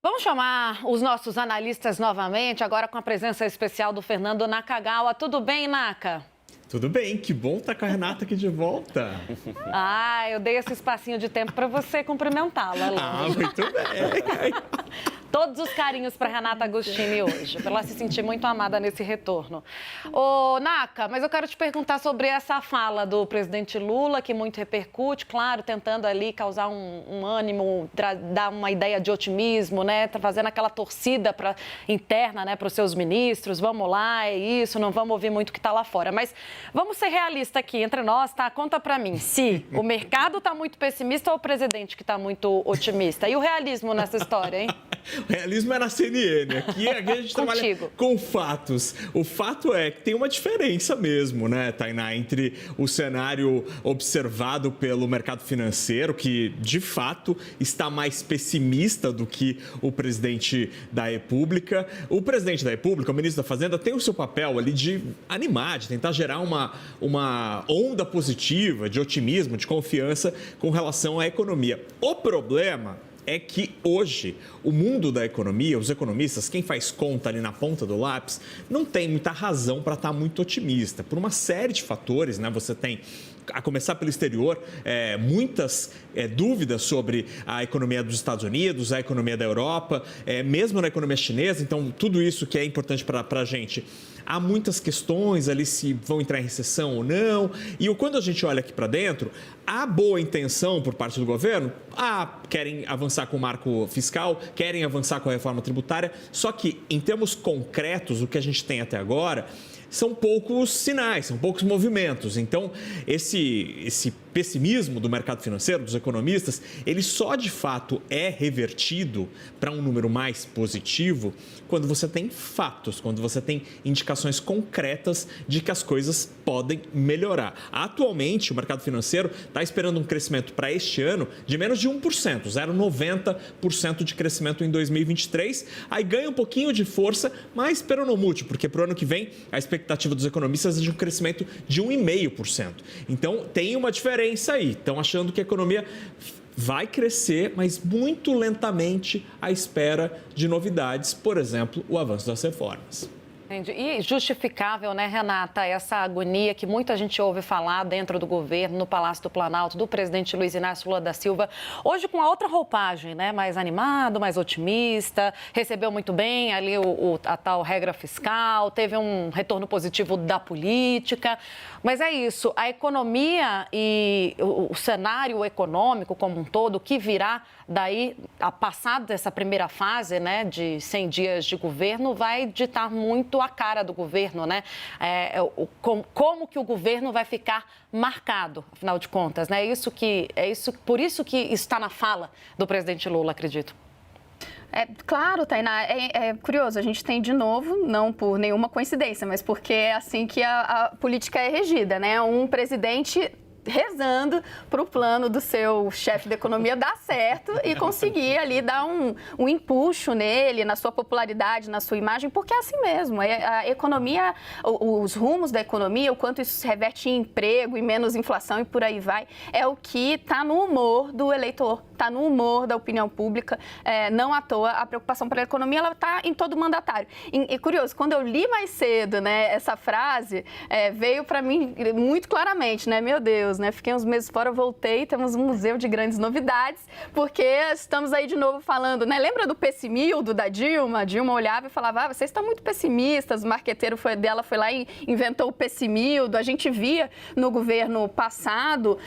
Vamos chamar os nossos analistas novamente, agora com a presença especial do Fernando Nakagawa. Tudo bem, Naka? Tudo bem, que bom estar com a Renata aqui de volta. Eu dei esse espacinho de tempo para você cumprimentá-la. Muito bem. Todos os carinhos para Renata Agostini hoje, para ela se sentir muito amada nesse retorno. Ô, Naka, mas eu quero te perguntar sobre essa fala do presidente Lula, que muito repercute, claro, tentando ali causar um ânimo, dar uma ideia de otimismo, né? Fazendo aquela torcida interna, né, para os seus ministros. Vamos lá, é isso, não vamos ouvir muito o que está lá fora. Mas vamos ser realistas aqui entre nós, tá? Conta para mim, se o mercado está muito pessimista ou o presidente que está muito otimista? E o realismo nessa história, hein? O realismo é na CNN. Aqui a gente trabalha com fatos. O fato é que tem uma diferença mesmo, né, Tainá, entre o cenário observado pelo mercado financeiro, que de fato está mais pessimista do que o presidente da República. O presidente da República, o ministro da Fazenda, tem o seu papel ali de animar, de tentar gerar uma onda positiva, de otimismo, de confiança com relação à economia. O problema é que hoje o mundo da economia, os economistas, quem faz conta ali na ponta do lápis, não tem muita razão para estar muito otimista. Por uma série de fatores, né? Você tem, a começar pelo exterior, muitas dúvidas sobre a economia dos Estados Unidos, a economia da Europa, mesmo na economia chinesa. Então, tudo isso que é importante para a gente. Há muitas questões ali se vão entrar em recessão ou não. E quando a gente olha aqui para dentro, há boa intenção por parte do governo. Querem avançar com o marco fiscal, querem avançar com a reforma tributária. Só que, em termos concretos, o que a gente tem até agora são poucos sinais, são poucos movimentos. Então, esse pessimismo do mercado financeiro, dos economistas, ele só de fato é revertido para um número mais positivo quando você tem fatos, quando você tem indicações concretas de que as coisas podem melhorar. Atualmente, o mercado financeiro está esperando um crescimento para este ano de menos de 1%, 0,90% de crescimento em 2023. Aí ganha um pouquinho de força, mas peronomútil, porque para o ano que vem a expectativa dos economistas é de um crescimento de 1,5%. Então, tem uma diferença aí. Estão achando que a economia vai crescer, mas muito lentamente à espera de novidades, por exemplo, o avanço das reformas. Entendi. E justificável, né, Renata, essa agonia que muita gente ouve falar dentro do governo, no Palácio do Planalto, do presidente Luiz Inácio Lula da Silva, hoje com a outra roupagem, né, mais animado, mais otimista, recebeu muito bem ali a tal regra fiscal, teve um retorno positivo da política, mas é isso, a economia e o cenário econômico como um todo, o que virá daí, a passado dessa primeira fase, né, de 100 dias de governo, vai ditar muito a cara do governo, né? Como que o governo vai ficar marcado, afinal de contas, né? Por isso que está na fala do presidente Lula, acredito. Claro, Tainá, é curioso, a gente tem de novo, não por nenhuma coincidência, mas porque é assim que a política é regida, né? Um presidente rezando para o plano do seu chefe de economia dar certo e conseguir ali dar um empuxo nele, na sua popularidade, na sua imagem, porque é assim mesmo. A economia, os rumos da economia, o quanto isso se reverte em emprego e menos inflação e por aí vai, é o que está no humor do eleitor, está no humor da opinião pública. Não à toa, a preocupação pela economia, ela está em todo mandatário. E curioso, quando eu li mais cedo, né, essa frase, veio para mim muito claramente, né, meu Deus, né? Fiquei uns meses fora, voltei, temos um museu de grandes novidades, porque estamos aí de novo falando, né? Lembra do pessimildo da Dilma? A Dilma olhava e falava, vocês estão muito pessimistas, o marqueteiro dela foi lá e inventou o pessimildo. A gente via no governo passado,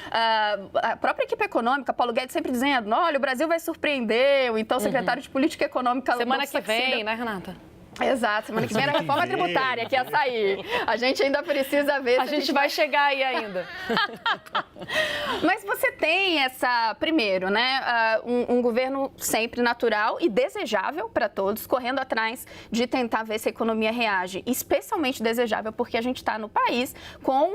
a própria equipe econômica, Paulo Guedes sempre dizendo, olha, o Brasil vai surpreender, então o secretário de Política Econômica... Semana que vem, né, Renata? Exato, semana que vem era a reforma tributária que ia sair. A gente ainda precisa ver... A gente vai chegar aí ainda. Mas você tem primeiro, né, um governo sempre natural e desejável para todos, correndo atrás de tentar ver se a economia reage. Especialmente desejável porque a gente está no país com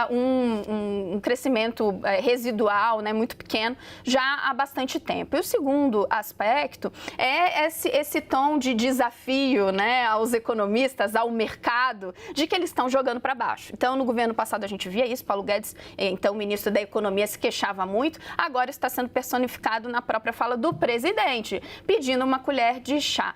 um crescimento residual, né, muito pequeno, já há bastante tempo. E o segundo aspecto é esse tom de desafio, né, né, aos economistas, ao mercado, de que eles estão jogando para baixo. Então, no governo passado a gente via isso, Paulo Guedes, então ministro da Economia, se queixava muito, agora está sendo personificado na própria fala do presidente, pedindo uma colher de chá.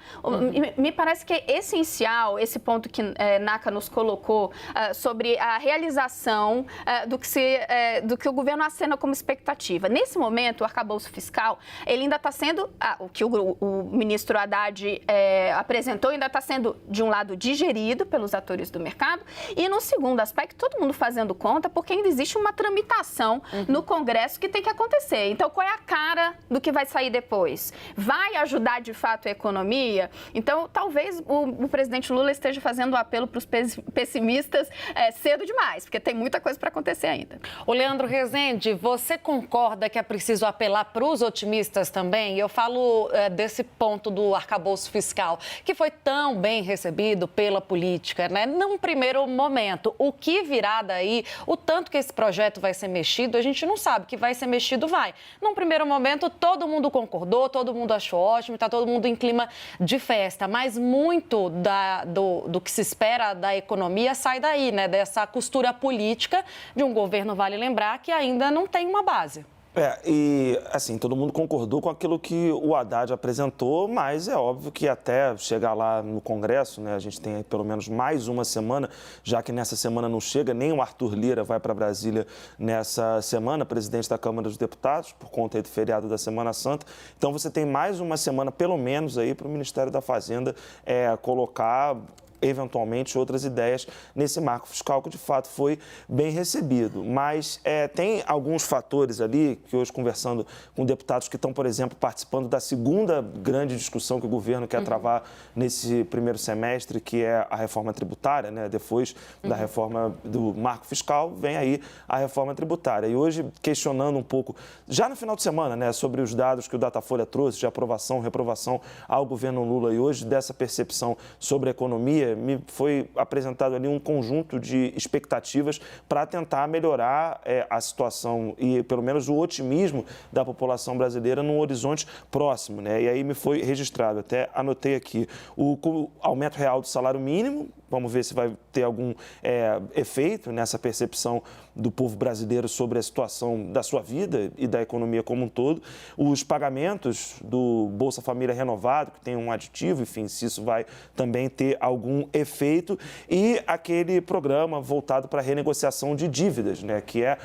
Me parece que é essencial esse ponto que Naka nos colocou sobre a realização do que o governo acena como expectativa. Nesse momento, o arcabouço fiscal, ele ainda está sendo, o que o ministro Haddad apresentou, ainda está sendo, de um lado, digerido pelos atores do mercado, e no segundo aspecto, todo mundo fazendo conta, porque ainda existe uma tramitação no Congresso que tem que acontecer. Então, qual é a cara do que vai sair depois? Vai ajudar, de fato, a economia? Então, talvez o presidente Lula esteja fazendo um apelo para os pessimistas cedo demais, porque tem muita coisa para acontecer ainda. O Leandro Rezende, você concorda que é preciso apelar para os otimistas também? Eu falo desse ponto do arcabouço fiscal, que foi tão bem recebido pela política, né? Num primeiro momento, o que virá daí, o tanto que esse projeto vai ser mexido, a gente não sabe. Que vai ser mexido, vai. Num primeiro momento, todo mundo concordou, todo mundo achou ótimo, está todo mundo em clima de festa, mas muito do que se espera da economia sai daí, né? Dessa costura política de um governo, vale lembrar, que ainda não tem uma base. E assim, todo mundo concordou com aquilo que o Haddad apresentou, mas é óbvio que até chegar lá no Congresso, né, a gente tem aí pelo menos mais uma semana, já que nessa semana não chega, nem o Arthur Lira vai para Brasília nessa semana, presidente da Câmara dos Deputados, por conta aí do feriado da Semana Santa. Então você tem mais uma semana, pelo menos, aí para o Ministério da Fazenda colocar eventualmente outras ideias nesse marco fiscal que de fato foi bem recebido. Mas tem alguns fatores ali que hoje conversando com deputados que estão, por exemplo, participando da segunda grande discussão que o governo quer travar nesse primeiro semestre, que é a reforma tributária, né? Depois da reforma do marco fiscal, vem aí a reforma tributária. E hoje, questionando um pouco, já no final de semana, né, sobre os dados que o Datafolha trouxe de aprovação, reprovação ao governo Lula e hoje dessa percepção sobre a economia, me foi apresentado ali um conjunto de expectativas para tentar melhorar a situação e, pelo menos, o otimismo da população brasileira num horizonte próximo, né? E aí me foi registrado, até anotei aqui, o aumento real do salário mínimo. Vamos ver se vai ter algum efeito nessa percepção do povo brasileiro sobre a situação da sua vida e da economia como um todo. Os pagamentos do Bolsa Família renovado, que tem um aditivo, enfim, se isso vai também ter algum efeito. E aquele programa voltado para a renegociação de dívidas, né, que é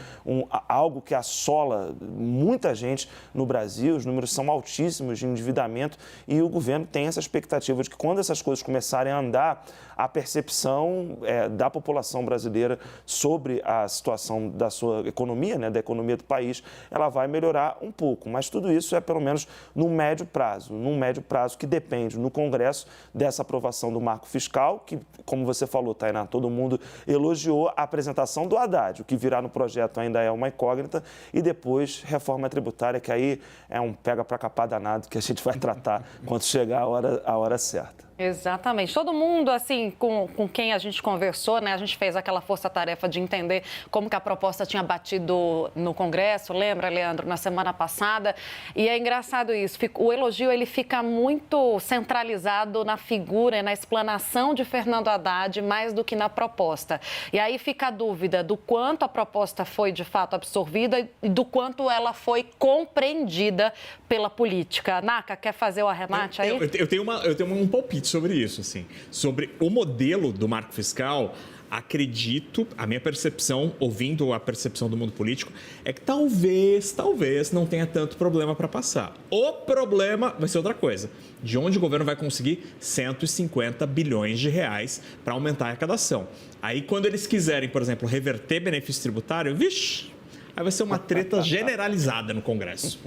algo que assola muita gente no Brasil. Os números são altíssimos de endividamento e o governo tem essa expectativa de que quando essas coisas começarem a andar, a percepção da população brasileira sobre a situação da sua economia, né, da economia do país, ela vai melhorar um pouco. Mas tudo isso é pelo menos num médio prazo que depende no Congresso dessa aprovação do marco fiscal, que, como você falou, Tainá, todo mundo elogiou a apresentação do Haddad. O que virá no projeto ainda é uma incógnita, e depois reforma tributária, que aí é um pega para capar danado que a gente vai tratar quando chegar a hora certa. Exatamente. Todo mundo, assim, com quem a gente conversou, né? A gente fez aquela força-tarefa de entender como que a proposta tinha batido no Congresso, lembra, Leandro, na semana passada? E é engraçado isso, o elogio, ele fica muito centralizado na figura e na explanação de Fernando Haddad, mais do que na proposta. E aí fica a dúvida do quanto a proposta foi, de fato, absorvida e do quanto ela foi compreendida pela política. Naka, quer fazer o arremate aí? Eu tenho um palpite sobre isso, assim, sobre o modelo do marco fiscal. Acredito, a minha percepção, ouvindo a percepção do mundo político, é que talvez não tenha tanto problema para passar. O problema vai ser outra coisa. De onde o governo vai conseguir 150 bilhões de reais para aumentar a arrecadação. Aí, quando eles quiserem, por exemplo, reverter benefício tributário, vixe, aí vai ser uma treta generalizada no Congresso.